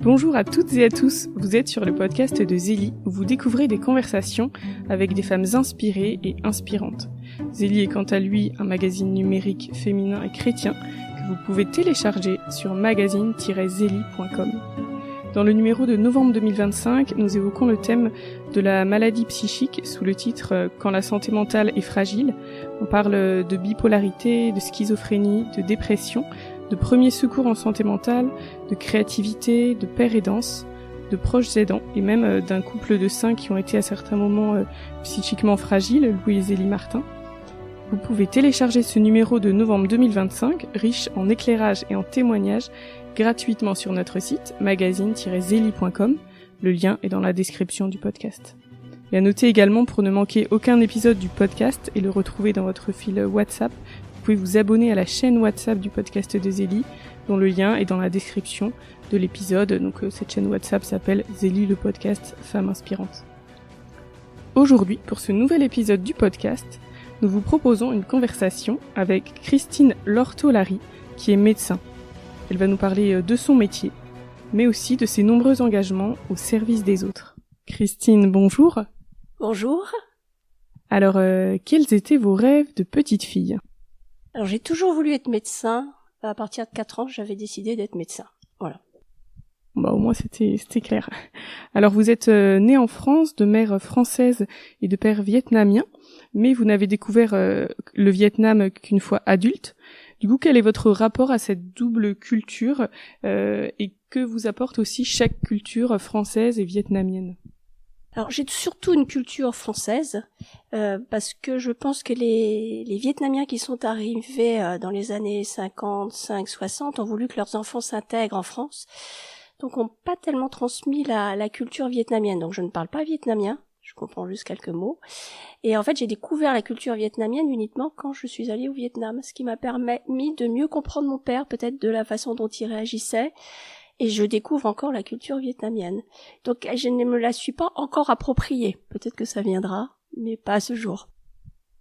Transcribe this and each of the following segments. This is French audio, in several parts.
Bonjour à toutes et à tous, vous êtes sur le podcast de Zélie où vous découvrez des conversations avec des femmes inspirées et inspirantes. Zélie est quant à lui un magazine numérique féminin et chrétien que vous pouvez télécharger sur magazine-zélie.com. Dans le numéro de novembre 2025, nous évoquons le thème de la maladie psychique sous le titre « Quand la santé mentale est fragile ». On parle de bipolarité, de schizophrénie, de dépression, de premiers secours en santé mentale, de créativité, de père aidance, de proches aidants et même d'un couple de saints qui ont été à certains moments psychiquement fragiles, Louis et Zélie Martin. Vous pouvez télécharger ce numéro de novembre 2025, riche en éclairages et en témoignages, gratuitement sur notre site magazine-zélie.com. Le lien est dans la description du podcast. Et à noter également, pour ne manquer aucun épisode du podcast et le retrouver dans votre fil WhatsApp, vous pouvez vous abonner à la chaîne WhatsApp du podcast de Zélie, dont le lien est dans la description de l'épisode. Donc cette chaîne WhatsApp s'appelle Zélie le podcast Femmes Inspirantes. Aujourd'hui, pour ce nouvel épisode du podcast, nous vous proposons une conversation avec Christine Lortolari, qui est médecin. Elle va nous parler de son métier, mais aussi de ses nombreux engagements au service des autres. Christine, bonjour. Bonjour. Alors, quels étaient vos rêves de petite fille ? Alors, j'ai toujours voulu être médecin. À partir de 4 ans, j'avais décidé d'être médecin. Voilà. Bah, au moins, c'était clair. Alors, vous êtes née en France, de mère française et de père vietnamien, mais vous n'avez découvert le Vietnam qu'une fois adulte. Du coup, quel est votre rapport à cette double culture et que vous apporte aussi chaque culture française et vietnamienne ? Alors, j'ai surtout une culture française parce que je pense que les Vietnamiens qui sont arrivés dans les années 55-60 ont voulu que leurs enfants s'intègrent en France, donc ont pas tellement transmis la culture vietnamienne. Donc, je ne parle pas vietnamien. Je comprends juste quelques mots. Et en fait, j'ai découvert la culture vietnamienne uniquement quand je suis allée au Vietnam, ce qui m'a permis de mieux comprendre mon père, peut-être de la façon dont il réagissait. Et je découvre encore la culture vietnamienne. Donc, je ne me la suis pas encore appropriée. Peut-être que ça viendra, mais pas à ce jour.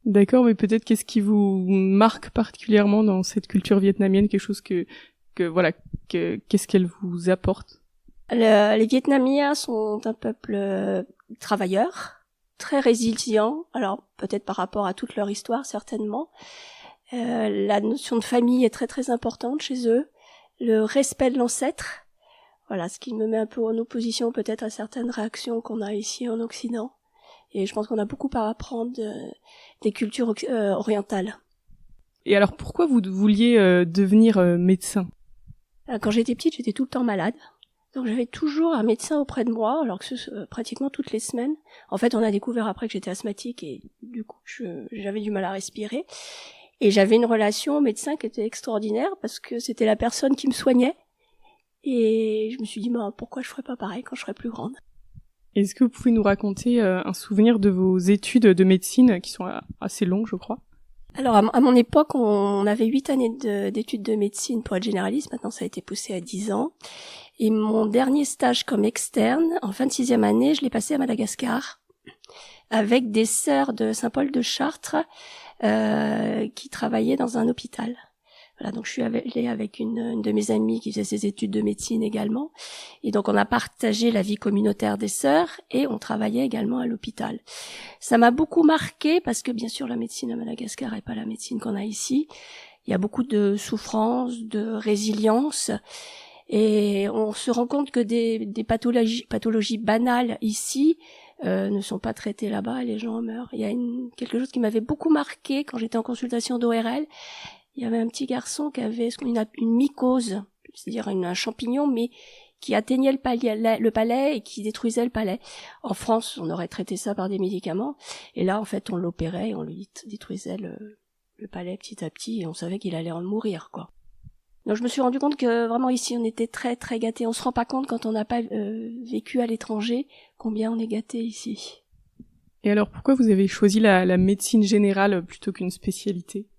D'accord, mais peut-être qu'est-ce qui vous marque particulièrement dans cette culture vietnamienne, quelque chose qu'est-ce qu'elle vous apporte ? Les Vietnamiens sont un peuple travailleur, très résilient, alors peut-être par rapport à toute leur histoire, certainement. La notion de famille est très très importante chez eux, le respect de l'ancêtre, voilà, ce qui me met un peu en opposition peut-être à certaines réactions qu'on a ici en Occident. Et je pense qu'on a beaucoup à apprendre des cultures orientales. Et alors pourquoi vous vouliez devenir médecin ? Quand j'étais petite, j'étais tout le temps malade. Donc j'avais toujours un médecin auprès de moi, alors que pratiquement toutes les semaines. En fait, on a découvert après que j'étais asthmatique et du coup, j'avais du mal à respirer. Et j'avais une relation au médecin qui était extraordinaire parce que c'était la personne qui me soignait. Et je me suis dit, pourquoi je ferais pas pareil quand je serais plus grande ? Est-ce que vous pouvez nous raconter un souvenir de vos études de médecine qui sont assez longues, je crois ? Alors, à mon époque, on avait 8 années d'études de médecine pour être généraliste. Maintenant, ça a été poussé à 10 ans. Et mon dernier stage comme externe, en fin de 6e année, je l'ai passé à Madagascar, avec des sœurs de Saint-Paul-de-Chartres qui travaillaient dans un hôpital. Voilà, donc je suis allée avec une de mes amies qui faisait ses études de médecine également. Et donc on a partagé la vie communautaire des sœurs et on travaillait également à l'hôpital. Ça m'a beaucoup marqué parce que bien sûr la médecine à Madagascar n'est pas la médecine qu'on a ici. Il y a beaucoup de souffrance, de résilience. Et on se rend compte que des pathologies banales ici ne sont pas traitées là-bas et les gens meurent. Il y a quelque chose qui m'avait beaucoup marqué quand j'étais en consultation d'ORL. Il y avait un petit garçon qui avait une mycose, c'est-à-dire un champignon, mais qui atteignait le palais et qui détruisait le palais. En France, on aurait traité ça par des médicaments. Et là, en fait, on l'opérait et on lui détruisait le palais petit à petit et on savait qu'il allait en mourir, quoi. Donc je me suis rendu compte que vraiment ici on était très très gâtés. On se rend pas compte quand on n'a pas vécu à l'étranger combien on est gâtés ici. Et alors pourquoi vous avez choisi la médecine générale plutôt qu'une spécialité ?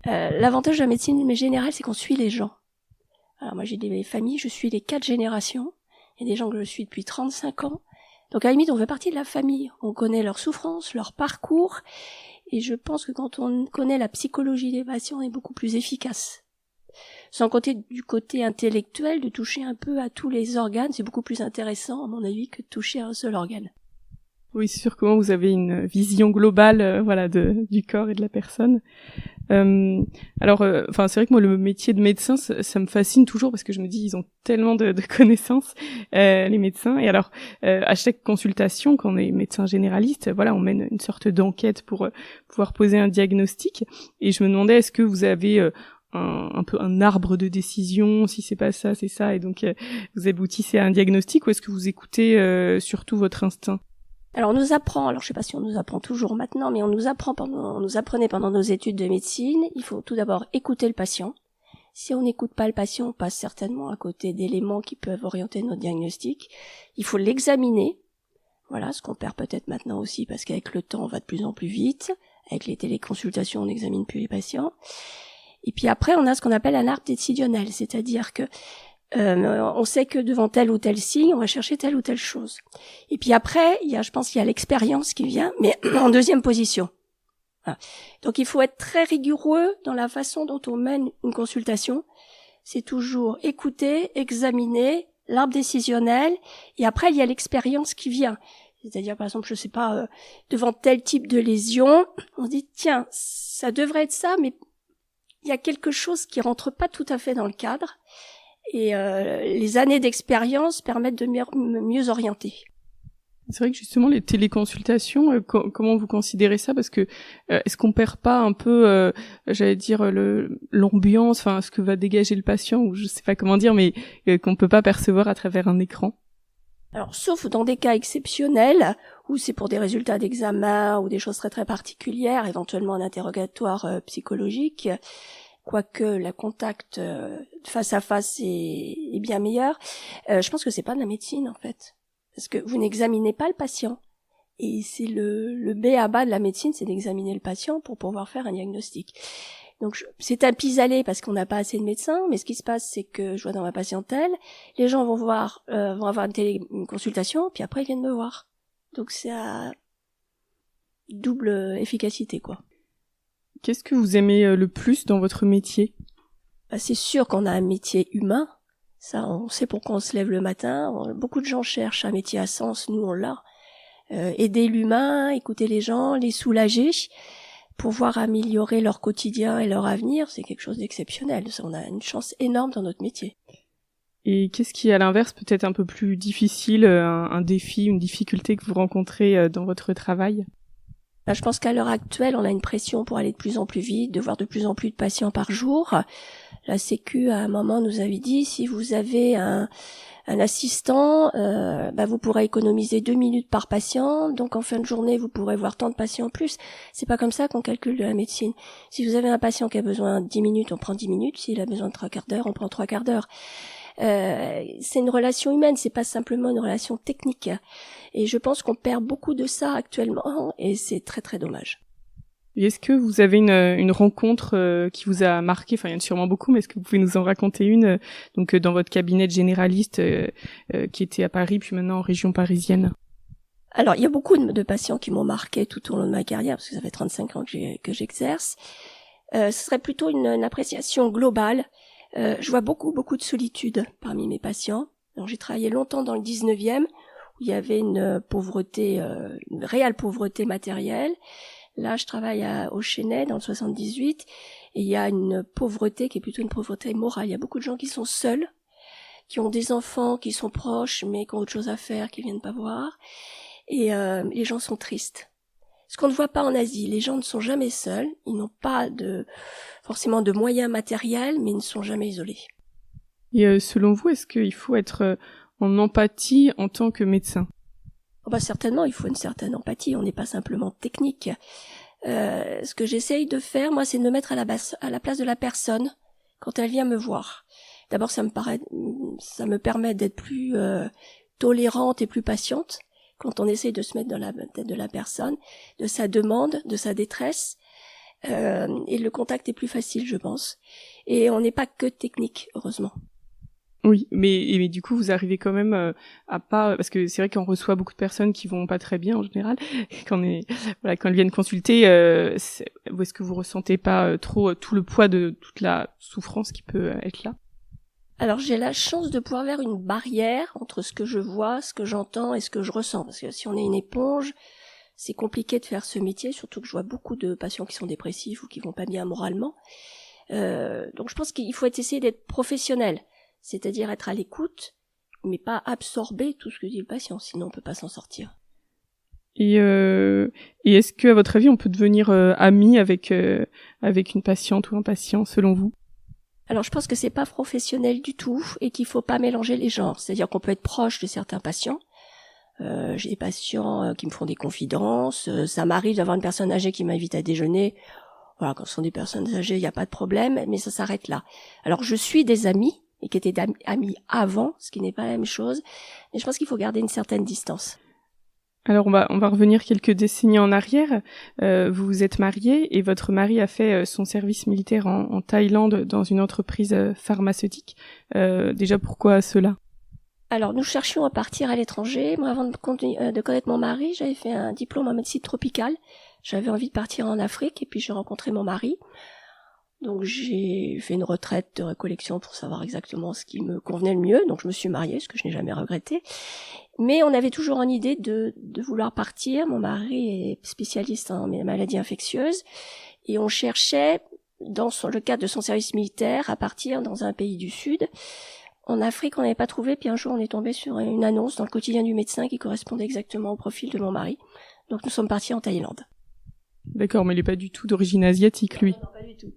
L'avantage de la médecine générale, c'est qu'on suit les gens. Alors moi j'ai des familles, je suis les 4 générations. Il y a des gens que je suis depuis 35 ans. Donc à la limite on fait partie de la famille. On connaît leurs souffrances, leur parcours. Et je pense que quand on connaît la psychologie des patients, on est beaucoup plus efficace. Sans compter du côté intellectuel, de toucher un peu à tous les organes, c'est beaucoup plus intéressant à mon avis que de toucher à un seul organe. Oui, c'est sûr que vous avez une vision globale, du corps et de la personne. C'est vrai que moi, le métier de médecin, ça me fascine toujours parce que je me dis, ils ont tellement de connaissances, les médecins. Et alors, à chaque consultation, quand on est médecin généraliste, on mène une sorte d'enquête pour pouvoir poser un diagnostic. Et je me demandais, est-ce que vous avez un peu un arbre de décision, si c'est pas ça, c'est ça, et donc vous aboutissez à un diagnostic, ou est-ce que vous écoutez surtout votre instinct? Alors on nous apprend, alors je sais pas si on nous apprend toujours maintenant, mais on nous apprenait pendant nos études de médecine, il faut tout d'abord écouter le patient. Si on n'écoute pas le patient, on passe certainement à côté d'éléments qui peuvent orienter notre diagnostic. Il faut l'examiner. Voilà, ce qu'on perd peut-être maintenant aussi parce qu'avec le temps, on va de plus en plus vite. Avec les téléconsultations, on n'examine plus les patients. Et puis après, on a ce qu'on appelle un arbre décisionnel, c'est-à-dire que on sait que devant tel ou tel signe, on va chercher telle ou telle chose. Et puis après, je pense qu'il y a l'expérience qui vient, mais en deuxième position. Voilà. Donc il faut être très rigoureux dans la façon dont on mène une consultation. C'est toujours écouter, examiner, l'arbre décisionnel, et après il y a l'expérience qui vient. C'est-à-dire par exemple, je sais pas, devant tel type de lésion, on se dit tiens, ça devrait être ça, mais il y a quelque chose qui rentre pas tout à fait dans le cadre. Et les années d'expérience permettent de mieux orienter. C'est vrai que justement les téléconsultations, comment vous considérez ça? Parce que est-ce qu'on perd pas un peu, l'ambiance, ce que va dégager le patient, ou je sais pas comment dire, mais qu'on peut pas percevoir à travers un écran? Alors, sauf dans des cas exceptionnels, où c'est pour des résultats d'examen ou des choses très très particulières, éventuellement un interrogatoire psychologique, quoique le contact face à face est bien meilleur. Je pense que c'est pas de la médecine en fait, parce que vous n'examinez pas le patient, et c'est le B à bas de la médecine, c'est d'examiner le patient pour pouvoir faire un diagnostic. Donc c'est un pis-aller parce qu'on n'a pas assez de médecins, mais ce qui se passe, c'est que je vois dans ma patientèle, les gens vont avoir une consultation, puis après ils viennent me voir. Donc c'est à double efficacité, quoi. Qu'est-ce que vous aimez le plus dans votre métier? C'est sûr qu'on a un métier humain. Ça, on sait pourquoi on se lève le matin. Beaucoup de gens cherchent un métier à sens, nous on l'a. Aider l'humain, écouter les gens, les soulager, pouvoir améliorer leur quotidien et leur avenir, c'est quelque chose d'exceptionnel. On a une chance énorme dans notre métier. Et qu'est-ce qui est à l'inverse peut-être un peu plus difficile, un défi, une difficulté que vous rencontrez dans votre travail? Je pense qu'à l'heure actuelle, on a une pression pour aller de plus en plus vite, de voir de plus en plus de patients par jour. La Sécu, à un moment, nous avait dit, si vous avez un assistant, vous pourrez économiser 2 minutes par patient, donc en fin de journée, vous pourrez voir tant de patients en plus. C'est pas comme ça qu'on calcule de la médecine. Si vous avez un patient qui a besoin de 10 minutes, on prend 10 minutes. S'il a besoin de 3/4 d'heure, on prend 3/4 d'heure. C'est une relation humaine, c'est pas simplement une relation technique. Et je pense qu'on perd beaucoup de ça actuellement, et c'est très très dommage. Et est-ce que vous avez une rencontre qui vous a marqué? Enfin, il y en a sûrement beaucoup, mais est-ce que vous pouvez nous en raconter une, dans votre cabinet de généraliste qui était à Paris, puis maintenant en région parisienne? Alors, il y a beaucoup de patients qui m'ont marqué tout au long de ma carrière, parce que ça fait 35 ans que j'exerce. Ce serait plutôt une appréciation globale. Je vois beaucoup de solitude parmi mes patients. Donc, j'ai travaillé longtemps dans le 19e, où il y avait une réelle pauvreté matérielle. Là, je travaille au Chesnay, dans le 78, et il y a une pauvreté qui est plutôt une pauvreté morale. Il y a beaucoup de gens qui sont seuls, qui ont des enfants, qui sont proches, mais qui ont autre chose à faire, qui viennent pas voir. Et les gens sont tristes. Ce qu'on ne voit pas en Asie, les gens ne sont jamais seuls, ils n'ont pas forcément de moyens matériels, mais ils ne sont jamais isolés. Et selon vous, est-ce qu'il faut être en empathie en tant que médecin? Certainement, il faut une certaine empathie, on n'est pas simplement technique. Ce que j'essaye de faire, moi, c'est de me mettre à la place de la personne quand elle vient me voir. D'abord, ça me permet d'être plus tolérante et plus patiente quand on essaye de se mettre dans la tête de la personne, de sa demande, de sa détresse, et le contact est plus facile, je pense. Et on n'est pas que technique, heureusement. Oui, mais du coup, vous arrivez quand même à pas, parce que c'est vrai qu'on reçoit beaucoup de personnes qui vont pas très bien en général, quand elles viennent consulter, ou est-ce que vous ressentez pas trop tout le poids de toute la souffrance qui peut être là? Alors j'ai la chance de pouvoir faire une barrière entre ce que je vois, ce que j'entends et ce que je ressens, parce que si on est une éponge, c'est compliqué de faire ce métier, surtout que je vois beaucoup de patients qui sont dépressifs ou qui vont pas bien moralement. Donc je pense qu'il faut essayer d'être professionnel, c'est-à-dire être à l'écoute, mais pas absorber tout ce que dit le patient, sinon on peut pas s'en sortir. Et est-ce que, à votre avis, on peut devenir ami avec une patiente ou un patient, selon vous? Alors je pense que c'est pas professionnel du tout et qu'il faut pas mélanger les genres, c'est-à-dire qu'on peut être proche de certains patients. J'ai des patients qui me font des confidences, ça m'arrive d'avoir une personne âgée qui m'invite à déjeuner. Voilà, quand ce sont des personnes âgées, il n'y a pas de problème, mais ça s'arrête là. Alors, je suis des amis, et qui étaient amis avant, ce qui n'est pas la même chose, mais je pense qu'il faut garder une certaine distance. Alors, on va revenir quelques décennies en arrière. Vous vous êtes mariés et votre mari a fait son service militaire en Thaïlande dans une entreprise pharmaceutique. Déjà, pourquoi cela? Alors, nous cherchions à partir à l'étranger. Moi, avant de connaître mon mari, j'avais fait un diplôme en médecine tropicale. J'avais envie de partir en Afrique et puis j'ai rencontré mon mari. Donc j'ai fait une retraite de récollection pour savoir exactement ce qui me convenait le mieux. Donc je me suis mariée, ce que je n'ai jamais regretté. Mais on avait toujours une idée de vouloir partir. Mon mari est spécialiste en maladies infectieuses. Et on cherchait, dans le cadre de son service militaire, à partir dans un pays du Sud. En Afrique, on n'avait pas trouvé. Puis un jour, on est tombé sur une annonce dans le quotidien du médecin qui correspondait exactement au profil de mon mari. Donc nous sommes partis en Thaïlande. D'accord, mais il n'est pas du tout d'origine asiatique, lui. Non, pas du tout.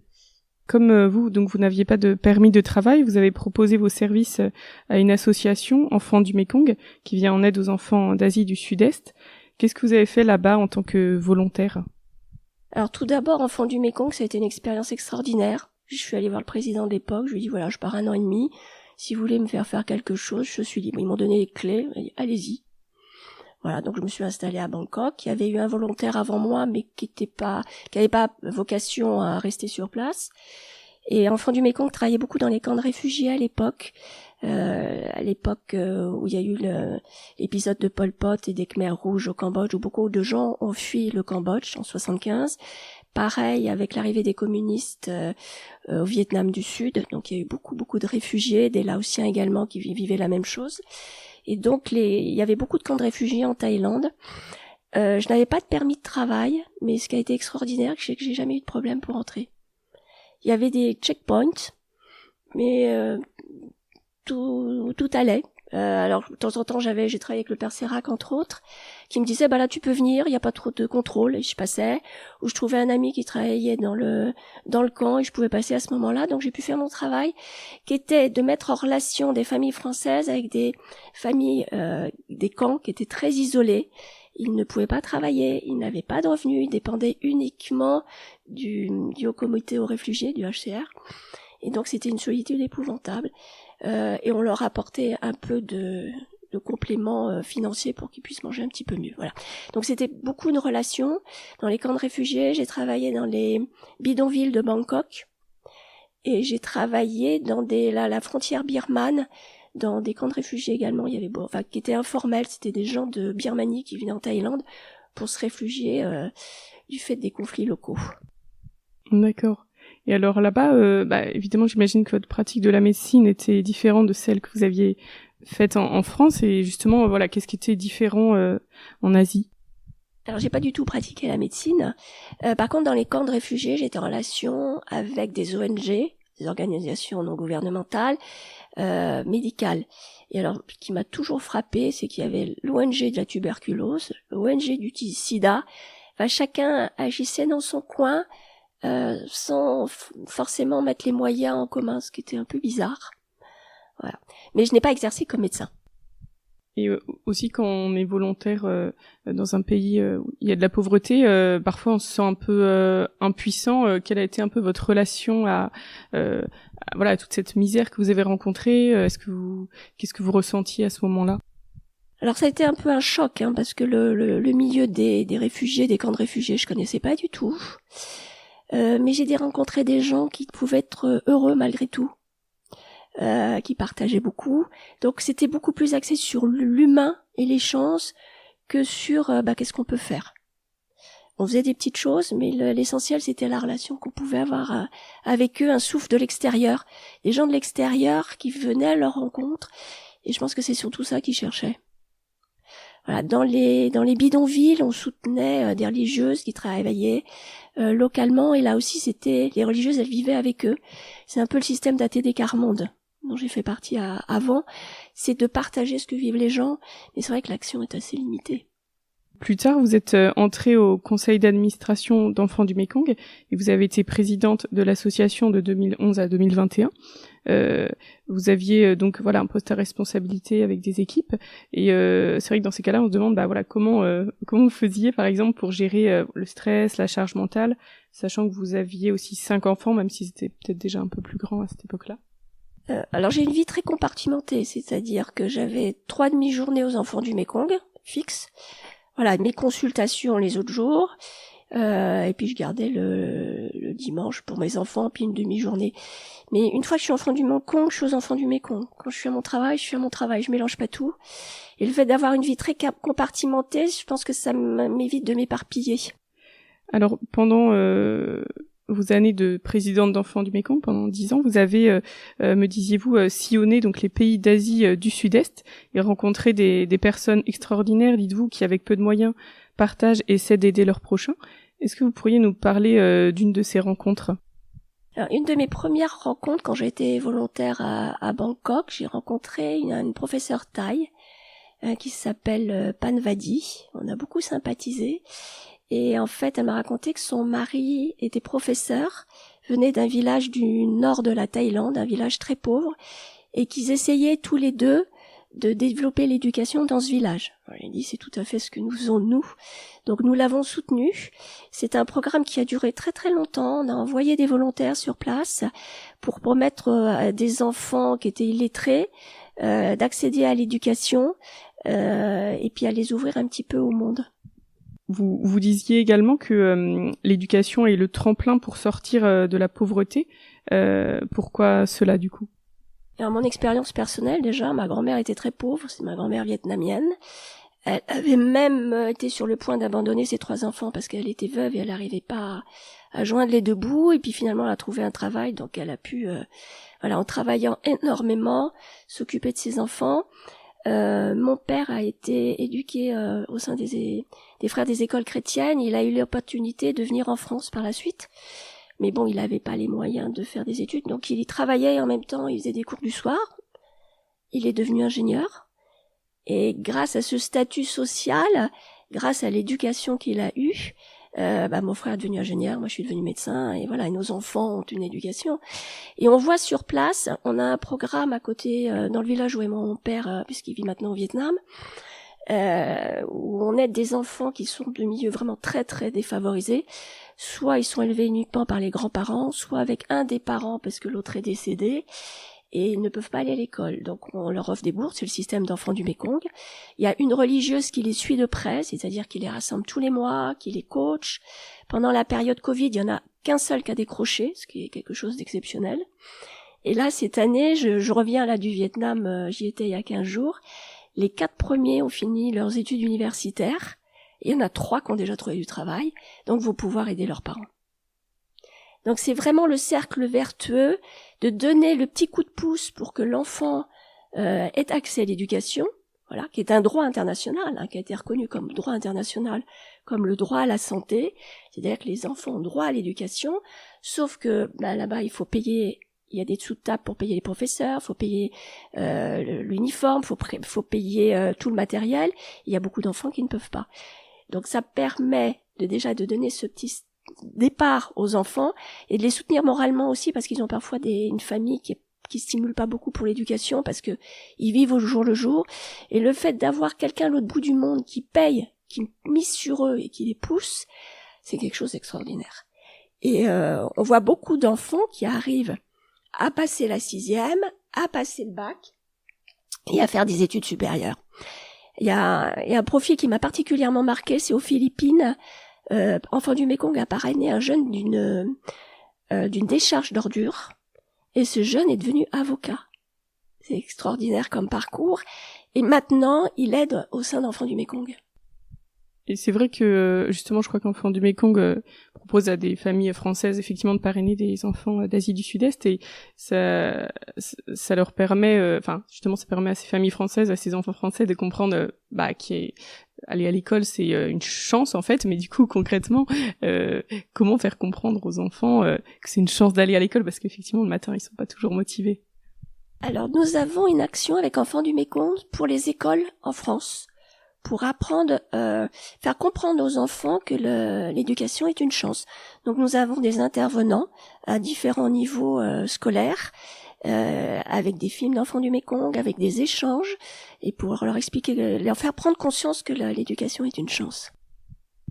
Comme vous, donc vous n'aviez pas de permis de travail, vous avez proposé vos services à une association Enfants du Mékong qui vient en aide aux enfants d'Asie du Sud-Est. Qu'est-ce que vous avez fait là-bas en tant que volontaire? Alors tout d'abord, Enfants du Mékong, ça a été une expérience extraordinaire. Je suis allée voir le président de l'époque, je lui ai dit voilà, je pars 1 an et demi. Si vous voulez me faire quelque chose, je suis libre. Ils m'ont donné les clés, allez-y. Voilà, donc je me suis installée à Bangkok. Il y avait eu un volontaire avant moi, mais qui avait pas vocation à rester sur place. Et Enfants du Mékong travaillait beaucoup dans les camps de réfugiés à l'époque où il y a eu l'épisode de Pol Pot et des Khmers rouges au Cambodge, où beaucoup de gens ont fui le Cambodge en 75. Pareil avec l'arrivée des communistes au Vietnam du Sud. Donc il y a eu beaucoup de réfugiés, des Laotiens également qui vivaient la même chose. Et donc il y avait beaucoup de camps de réfugiés en Thaïlande. Je n'avais pas de permis de travail, mais ce qui a été extraordinaire, c'est que j'ai jamais eu de problème pour entrer. Il y avait des checkpoints, mais tout allait. Alors de temps en temps j'ai travaillé avec le père Sérac entre autres, qui me disait là tu peux venir, il y a pas trop de contrôle, et je passais. Ou je trouvais un ami qui travaillait dans le camp et je pouvais passer à ce moment-là. Donc j'ai pu faire mon travail, qui était de mettre en relation des familles françaises avec des familles des camps qui étaient très isolées. Ils ne pouvaient pas travailler, ils n'avaient pas de revenus, ils dépendaient uniquement du Haut Comité aux réfugiés, du HCR. Et donc c'était une solitude épouvantable. Et on leur apportait un peu de compléments financiers pour qu'ils puissent manger un petit peu mieux. Voilà. Donc c'était beaucoup de relations. Dans les camps de réfugiés, j'ai travaillé dans les bidonvilles de Bangkok. Et j'ai travaillé dans la frontière birmane, dans des camps de réfugiés également. Il y avait qui étaient informels, c'était des gens de Birmanie qui venaient en Thaïlande pour se réfugier du fait des conflits locaux. D'accord. Et alors là-bas, évidemment, j'imagine que votre pratique de la médecine était différente de celle que vous aviez faite en France. Et justement, qu'est-ce qui était différent en Asie? Alors, j'ai pas du tout pratiqué la médecine. Par contre, dans les camps de réfugiés, j'étais en relation avec des ONG, des organisations non gouvernementales, médicales. Et alors, ce qui m'a toujours frappé, c'est qu'il y avait l'ONG de la tuberculose, l'ONG du sida. Enfin, chacun agissait dans son coin, sans forcément mettre les moyens en commun, ce qui était un peu bizarre. Voilà. Mais je n'ai pas exercé comme médecin. Et aussi quand on est volontaire dans un pays où il y a de la pauvreté, parfois on se sent un peu impuissant. Quelle a été un peu votre relation à toute cette misère que vous avez rencontrée? Qu'est-ce que vous ressentiez à ce moment-là? Alors ça a été un peu un choc, parce que le milieu des réfugiés, des camps de réfugiés, je connaissais pas du tout. Mais j'ai rencontré des gens qui pouvaient être heureux malgré tout. qui partageait beaucoup. Donc c'était beaucoup plus axé sur l'humain et les chances que sur qu'est-ce qu'on peut faire. On faisait des petites choses, mais l'essentiel c'était la relation qu'on pouvait avoir avec eux, un souffle de l'extérieur, des gens de l'extérieur qui venaient à leur rencontre. Et je pense que c'est surtout ça qu'ils cherchaient. Voilà, dans les bidonvilles, on soutenait des religieuses qui travaillaient localement, et là aussi c'était les religieuses, elles vivaient avec eux. C'est un peu le système d'ATD Carmonde dont j'ai fait partie avant, c'est de partager ce que vivent les gens, mais c'est vrai que l'action est assez limitée. Plus tard, vous êtes entrée au conseil d'administration d'Enfants du Mékong et vous avez été présidente de l'association de 2011 à 2021. Vous aviez donc un poste à responsabilité avec des équipes et c'est vrai que dans ces cas-là, on se demande comment vous faisiez par exemple pour gérer le stress, la charge mentale, sachant que vous aviez aussi 5 enfants, même s'ils étaient peut-être déjà un peu plus grands à cette époque-là. Alors j'ai une vie très compartimentée, c'est-à-dire que j'avais 3 demi-journées aux Enfants du Mékong, fixes. Voilà, mes consultations les autres jours, et puis je gardais le dimanche pour mes enfants, puis une demi-journée. Mais une fois que je suis enfant du Mékong, je suis aux Enfants du Mékong. Quand je suis à mon travail, je mélange pas tout. Et le fait d'avoir une vie très compartimentée, je pense que ça m'évite de m'éparpiller. Alors, pendant vos années de présidente d'Enfants du Mékong, pendant 10 ans, vous avez, me disiez-vous, sillonné donc les pays d'Asie du Sud-Est et rencontré des personnes extraordinaires, dites-vous, qui avec peu de moyens partagent et essaient d'aider leurs prochains. Est-ce que vous pourriez nous parler d'une de ces rencontres ? Alors, une de mes premières rencontres, quand j'ai été volontaire à Bangkok, j'ai rencontré une professeure thaï qui s'appelle Panvadi. On a beaucoup sympathisé. Et en fait, elle m'a raconté que son mari était professeur, venait d'un village du nord de la Thaïlande, un village très pauvre, et qu'ils essayaient tous les deux de développer l'éducation dans ce village. Alors, il dit, c'est tout à fait ce que nous faisons nous. Donc nous l'avons soutenu. C'est un programme qui a duré très très longtemps. On a envoyé des volontaires sur place pour permettre à des enfants qui étaient illettrés d'accéder à l'éducation et puis à les ouvrir un petit peu au monde. Vous disiez également que l'éducation est le tremplin pour sortir de la pauvreté. Pourquoi cela du coup ? Alors, mon expérience personnelle, déjà, ma grand-mère était très pauvre, c'est ma grand-mère vietnamienne. Elle avait même été sur le point d'abandonner ses 3 enfants parce qu'elle était veuve et elle n'arrivait pas à joindre les 2 bouts. Et puis finalement, elle a trouvé un travail, donc elle a pu, en travaillant énormément, s'occuper de ses enfants. Mon père a été éduqué au sein des frères des écoles chrétiennes. Il a eu l'opportunité de venir en France par la suite. Mais bon, il n'avait pas les moyens de faire des études, donc il y travaillait et en même temps, il faisait des cours du soir. Il est devenu ingénieur. Et grâce à ce statut social, grâce à l'éducation qu'il a eue, mon frère est devenu ingénieur, moi je suis devenue médecin, et voilà, et nos enfants ont une éducation. Et on voit sur place, on a un programme à côté, dans le village où est mon père, puisqu'il vit maintenant au Vietnam, où on aide des enfants qui sont de milieux vraiment très très défavorisés. Soit ils sont élevés uniquement par les grands-parents, soit avec un des parents parce que l'autre est décédé, et ils ne peuvent pas aller à l'école. Donc on leur offre des bourses, c'est le système d'Enfants du Mékong. Il y a une religieuse qui les suit de près, c'est-à-dire qui les rassemble tous les mois, qui les coach. Pendant la période Covid, il y en a qu'un seul qui a décroché, ce qui est quelque chose d'exceptionnel. Et là, cette année, je reviens là du Vietnam, j'y étais il y a 15 jours. Les 4 premiers ont fini leurs études universitaires. Il y en a 3 qui ont déjà trouvé du travail, donc vont pouvoir aider leurs parents. Donc c'est vraiment le cercle vertueux de donner le petit coup de pouce pour que l'enfant ait accès à l'éducation, voilà, qui est un droit international, qui a été reconnu comme droit international, comme le droit à la santé, c'est-à-dire que les enfants ont droit à l'éducation, sauf que là-bas il faut payer. Il y a des dessous de table pour payer les professeurs, faut payer l'uniforme, faut payer tout le matériel. Il y a beaucoup d'enfants qui ne peuvent pas. Donc ça permet de donner ce petit départ aux enfants et de les soutenir moralement aussi parce qu'ils ont parfois une famille qui stimule pas beaucoup pour l'éducation parce que ils vivent au jour le jour. Et le fait d'avoir quelqu'un à l'autre bout du monde qui paye, qui mise sur eux et qui les pousse, c'est quelque chose d'extraordinaire. Et on voit beaucoup d'enfants qui arrivent à passer la 6e, à passer le bac et à faire des études supérieures. Il y a un profil qui m'a particulièrement marqué, c'est aux Philippines. Enfants du Mékong a parrainé un jeune d'une décharge d'ordures et ce jeune est devenu avocat. C'est extraordinaire comme parcours. Et maintenant, il aide au sein d'Enfants du Mékong. Et c'est vrai que, justement, je crois qu'Enfants du Mékong propose à des familles françaises, effectivement, de parrainer des enfants d'Asie du Sud-Est, et ça leur permet, justement, ça permet à ces familles françaises, à ces enfants français de comprendre, aller à l'école, c'est une chance, en fait, mais du coup, concrètement, comment faire comprendre aux enfants que c'est une chance d'aller à l'école, parce qu'effectivement, le matin, ils sont pas toujours motivés. Alors, nous avons une action avec Enfants du Mékong pour les écoles en France, pour apprendre, faire comprendre aux enfants que l'éducation est une chance. Donc nous avons des intervenants à différents niveaux scolaires, avec des films d'Enfants du Mékong, avec des échanges, et pour leur expliquer, leur faire prendre conscience que l'éducation est une chance.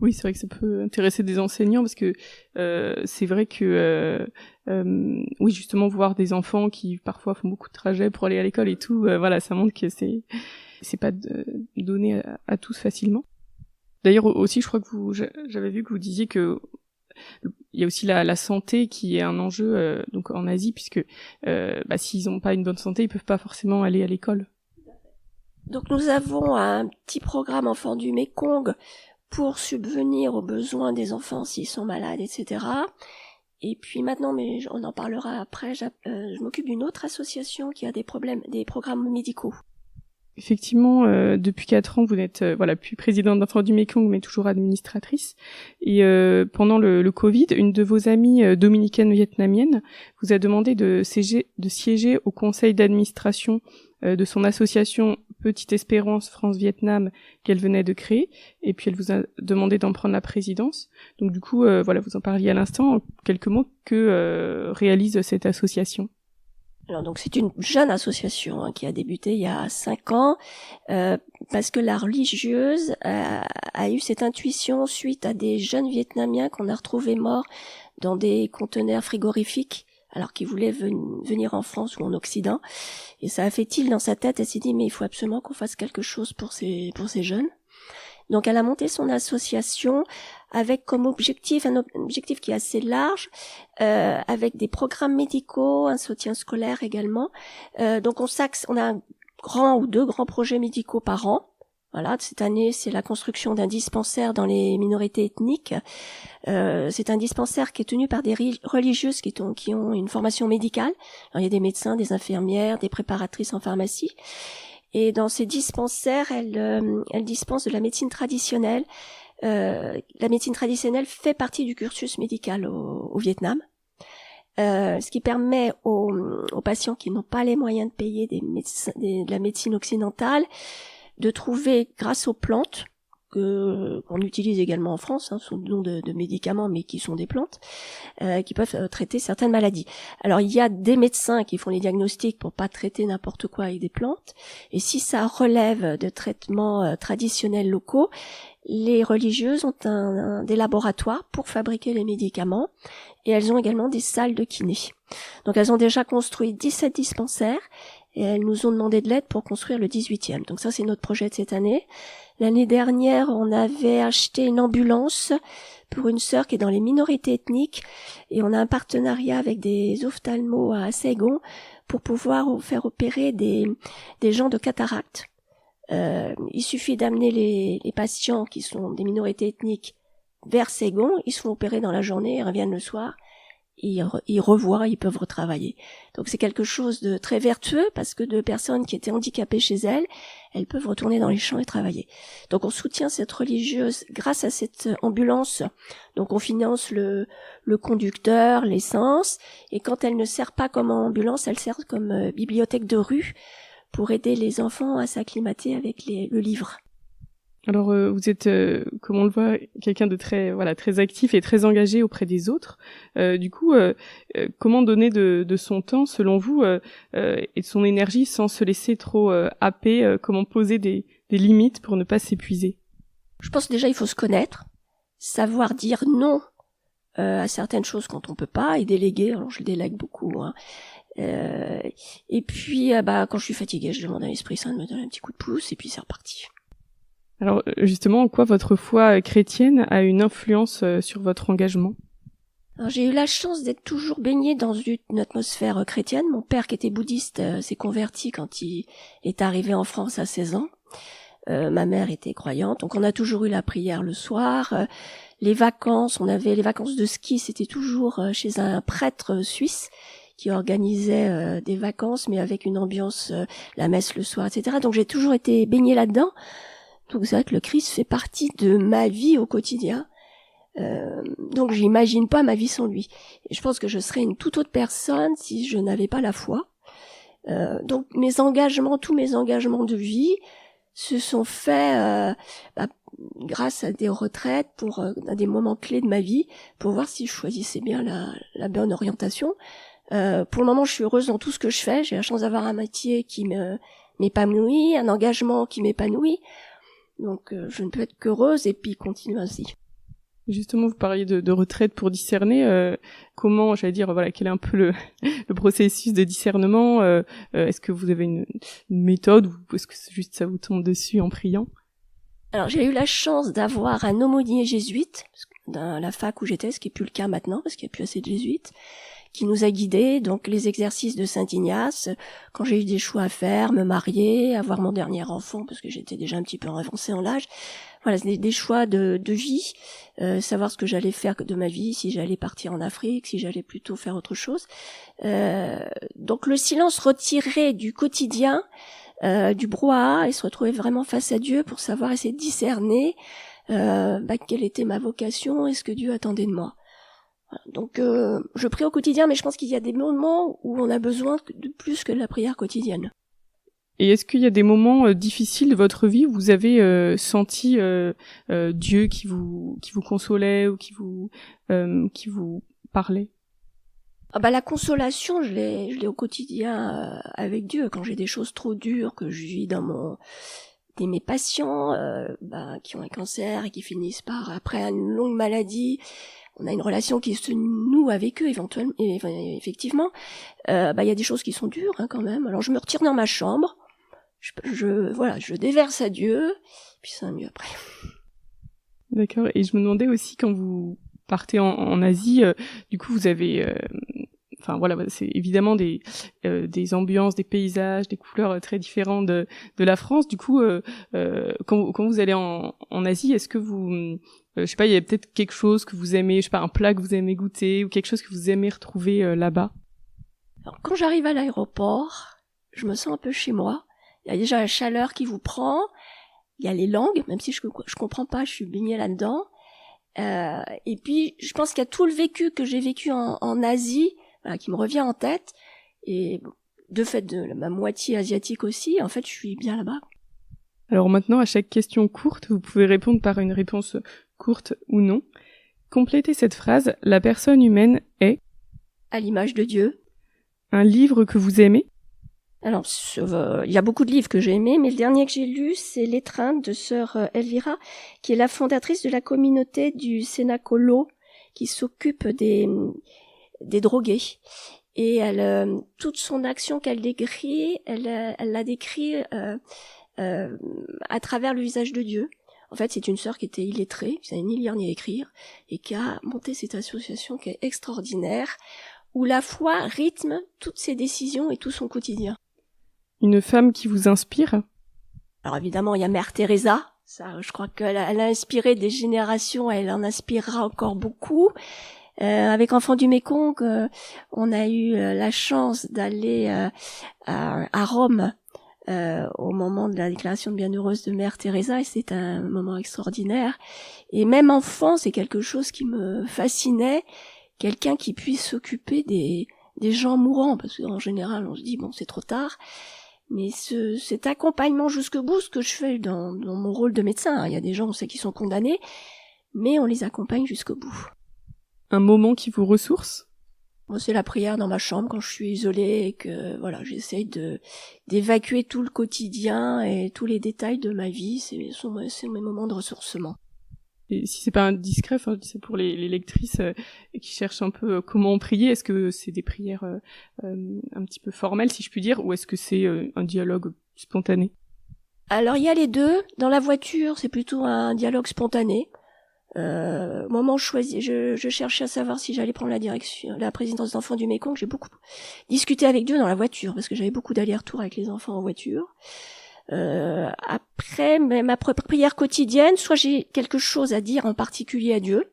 Oui, c'est vrai que ça peut intéresser des enseignants, parce que c'est vrai que oui, justement, voir des enfants qui parfois font beaucoup de trajets pour aller à l'école et tout, voilà, ça montre que c'est pas donné à tous facilement. D'ailleurs aussi, je crois que j'avais vu que vous disiez que il y a aussi la santé qui est un enjeu donc en Asie, puisque s'ils ont pas une bonne santé, ils peuvent pas forcément aller à l'école. Donc nous avons un petit programme Enfants du Mékong pour subvenir aux besoins des enfants s'ils sont malades, etc. Et puis maintenant, mais on en parlera après, je m'occupe d'une autre association qui a des programmes médicaux. Effectivement, depuis 4 ans, vous n'êtes plus présidente d'Enfants du Mékong, mais toujours administratrice. Et pendant le Covid, une de vos amies dominicaines vietnamiennes vous a demandé de siéger au conseil d'administration de son association Petite Espérance France-Vietnam qu'elle venait de créer. Et puis elle vous a demandé d'en prendre la présidence. Donc du coup, vous en parliez à l'instant. En quelques mots, que réalise cette association ? Alors donc c'est une jeune association qui a débuté il y a 5 ans parce que la religieuse a eu cette intuition suite à des jeunes Vietnamiens qu'on a retrouvés morts dans des conteneurs frigorifiques alors qu'ils voulaient venir en France ou en Occident, et ça a fait tilt dans sa tête. Elle s'est dit mais il faut absolument qu'on fasse quelque chose pour ces jeunes. Donc elle a monté son association avec comme objectif, un objectif qui est assez large, avec des programmes médicaux, un soutien scolaire également. Donc on a un grand ou 2 grands projets médicaux par an. Voilà, cette année, c'est la construction d'un dispensaire dans les minorités ethniques. C'est un dispensaire qui est tenu par des religieuses qui ont une formation médicale. Alors, il y a des médecins, des infirmières, des préparatrices en pharmacie. Et dans ces dispensaires, elles dispensent de la médecine traditionnelle. La médecine traditionnelle fait partie du cursus médical au Vietnam. Ce qui permet aux patients qui n'ont pas les moyens de payer de la médecine occidentale de trouver, grâce aux plantes qu'on utilise également en France, sous le nom de médicaments, mais qui sont des plantes, qui peuvent traiter certaines maladies. Alors il y a des médecins qui font les diagnostics pour pas traiter n'importe quoi avec des plantes, et si ça relève de traitements traditionnels locaux, les religieuses ont des laboratoires pour fabriquer les médicaments, et elles ont également des salles de kiné. Donc elles ont déjà construit 17 dispensaires, et elles nous ont demandé de l'aide pour construire le 18e. Donc ça, c'est notre projet de cette année. L'année dernière, on avait acheté une ambulance pour une sœur qui est dans les minorités ethniques, et on a un partenariat avec des ophtalmos à Saigon pour pouvoir faire opérer des gens de cataracte. Il suffit d'amener les patients qui sont des minorités ethniques vers Saigon, ils se font opérer dans la journée, ils reviennent le soir, ils revoient, ils peuvent retravailler. Donc c'est quelque chose de très vertueux, parce que de personnes qui étaient handicapées chez elles peuvent retourner dans les champs et travailler. Donc on soutient cette religieuse grâce à cette ambulance. Donc on finance le conducteur, l'essence, et quand elle ne sert pas comme ambulance, elle sert comme bibliothèque de rue pour aider les enfants à s'acclimater avec le livre. Alors vous êtes, comme on le voit, quelqu'un de très actif et très engagé auprès des autres. Du coup, comment donner de son temps, selon vous, et de son énergie sans se laisser trop happer? Comment poser des limites pour ne pas s'épuiser? Je pense déjà il faut se connaître, savoir dire non à certaines choses quand on peut pas, et déléguer. Alors je délègue beaucoup. Et puis quand je suis fatiguée, je demande à l'Esprit Saint de me donner un petit coup de pouce, et puis c'est reparti. Alors justement, en quoi votre foi chrétienne a une influence sur votre engagement? Alors, j'ai eu la chance d'être toujours baignée dans une atmosphère chrétienne. Mon père, qui était bouddhiste, s'est converti quand il est arrivé en France à 16 ans. Ma mère était croyante, donc on a toujours eu la prière le soir. Les vacances, on avait les vacances de ski, c'était toujours chez un prêtre suisse qui organisait des vacances, mais avec une ambiance, la messe le soir, etc. Donc j'ai toujours été baignée là-dedans. Donc c'est vrai que le Christ fait partie de ma vie au quotidien. Donc j'imagine pas ma vie sans lui. Et je pense que je serais une toute autre personne si je n'avais pas la foi. Donc tous mes engagements de vie se sont faits grâce à des retraites, à des moments clés de ma vie, pour voir si je choisissais bien la bonne orientation. Pour le moment, je suis heureuse dans tout ce que je fais. J'ai la chance d'avoir un métier qui m'épanouit, un engagement qui m'épanouit. Donc, je ne peux être qu'heureuse et puis continuer ainsi. Justement, vous parliez de retraite pour discerner. Comment, quel est un peu le processus de discernement? Est-ce que vous avez une méthode ou est-ce que c'est juste ça vous tombe dessus en priant? Alors, j'ai eu la chance d'avoir un aumônier jésuite, dans la fac où j'étais, ce qui est plus le cas maintenant, parce qu'il n'y a plus assez de jésuites, qui nous a guidés, donc les exercices de Saint-Ignace, quand j'ai eu des choix à faire, me marier, avoir mon dernier enfant, parce que j'étais déjà un petit peu avancée en l'âge. Voilà, c'est des choix de vie, savoir ce que j'allais faire de ma vie, si j'allais partir en Afrique, si j'allais plutôt faire autre chose. Donc le silence retiré du quotidien, du brouhaha, et se retrouver vraiment face à Dieu pour savoir essayer de discerner quelle était ma vocation et ce que Dieu attendait de moi. Voilà, donc je prie au quotidien, mais je pense qu'il y a des moments où on a besoin de plus que de la prière quotidienne. Et est-ce qu'il y a des moments difficiles de votre vie où vous avez senti Dieu qui vous consolait ou qui vous parlait? La consolation, je l'ai au quotidien avec Dieu. Quand j'ai des choses trop dures que je vis dans mes patients qui ont un cancer et qui finissent par, après une longue maladie, on a une relation qui se noue avec eux éventuellement, effectivement. Il y a des choses qui sont dures quand même. Alors je me retire dans ma chambre. Je déverse à Dieu, puis ça va mieux après. D'accord. Et je me demandais aussi, quand vous partez en Asie, du coup vous avez, c'est évidemment des ambiances, des paysages, des couleurs très différentes de la France. Du coup, quand vous allez en Asie, est-ce que vous, il y a peut-être quelque chose que vous aimez, un plat que vous aimez goûter ou quelque chose que vous aimez retrouver là-bas? Alors quand j'arrive à l'aéroport, je me sens un peu chez moi. Il y a déjà la chaleur qui vous prend, il y a les langues, même si je comprends pas, je suis baignée là-dedans. Et puis, je pense qu'il y a tout le vécu que j'ai vécu en Asie, qui me revient en tête. Et de fait de ma moitié asiatique aussi, en fait, je suis bien là-bas. Alors maintenant, à chaque question courte, vous pouvez répondre par une réponse courte ou non. Complétez cette phrase, la personne humaine est... À l'image de Dieu. Un livre que vous aimez? Alors, il y a beaucoup de livres que j'ai aimés, mais le dernier que j'ai lu, c'est L'étreinte de sœur Elvira, qui est la fondatrice de la communauté du Sénacolo, qui s'occupe des drogués. Et toute son action qu'elle décrit, elle l'a décrit à travers le visage de Dieu. En fait, c'est une sœur qui était illettrée, qui savait ni lire ni écrire, et qui a monté cette association qui est extraordinaire, où la foi rythme toutes ses décisions et tout son quotidien. Une femme qui vous inspire? Alors évidemment, il y a Mère Teresa. Ça, je crois qu'elle a inspiré des générations, elle en inspirera encore beaucoup. Avec Enfants du Mékong, on a eu la chance d'aller à Rome au moment de la déclaration de Bienheureuse de Mère Teresa, et c'est un moment extraordinaire. Et même enfant, c'est quelque chose qui me fascinait, quelqu'un qui puisse s'occuper des gens mourants, parce qu'en général, on se dit, bon, c'est trop tard. Mais cet accompagnement jusqu'au bout, ce que je fais dans mon rôle de médecin, il y a des gens, on sait qu'ils sont condamnés, mais on les accompagne jusqu'au bout. Un moment qui vous ressource? Moi, c'est la prière dans ma chambre quand je suis isolée et que j'essaye d'évacuer tout le quotidien et tous les détails de ma vie. C'est mes moments de ressourcement. Et si c'est pas indiscret, c'est pour les lectrices qui cherchent un peu comment prier, est-ce que c'est des prières un petit peu formelles, si je puis dire, ou est-ce que c'est un dialogue spontané? Alors, il y a les deux. Dans la voiture, c'est plutôt un dialogue spontané. Moment choisi, je cherchais à savoir si j'allais prendre la présidence d'enfants du Mékong. J'ai beaucoup discuté avec Dieu dans la voiture parce que j'avais beaucoup d'allers-retours avec les enfants en voiture. Après ma prière quotidienne, soit j'ai quelque chose à dire en particulier à Dieu,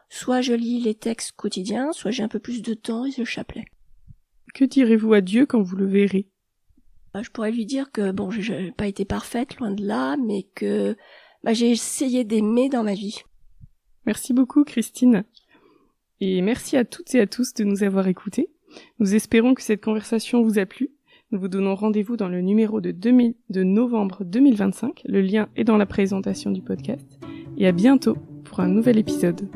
soit je lis les textes quotidiens, soit j'ai un peu plus de temps et le chapelet. Que direz-vous à Dieu quand vous le verrez ? Je pourrais lui dire que je n'ai pas été parfaite, loin de là, mais que j'ai essayé d'aimer dans ma vie. Merci beaucoup Christine. Et merci à toutes et à tous de nous avoir écoutés. Nous espérons que cette conversation vous a plu. Nous vous donnons rendez-vous dans le numéro de novembre 2025. Le lien est dans la présentation du podcast. Et à bientôt pour un nouvel épisode.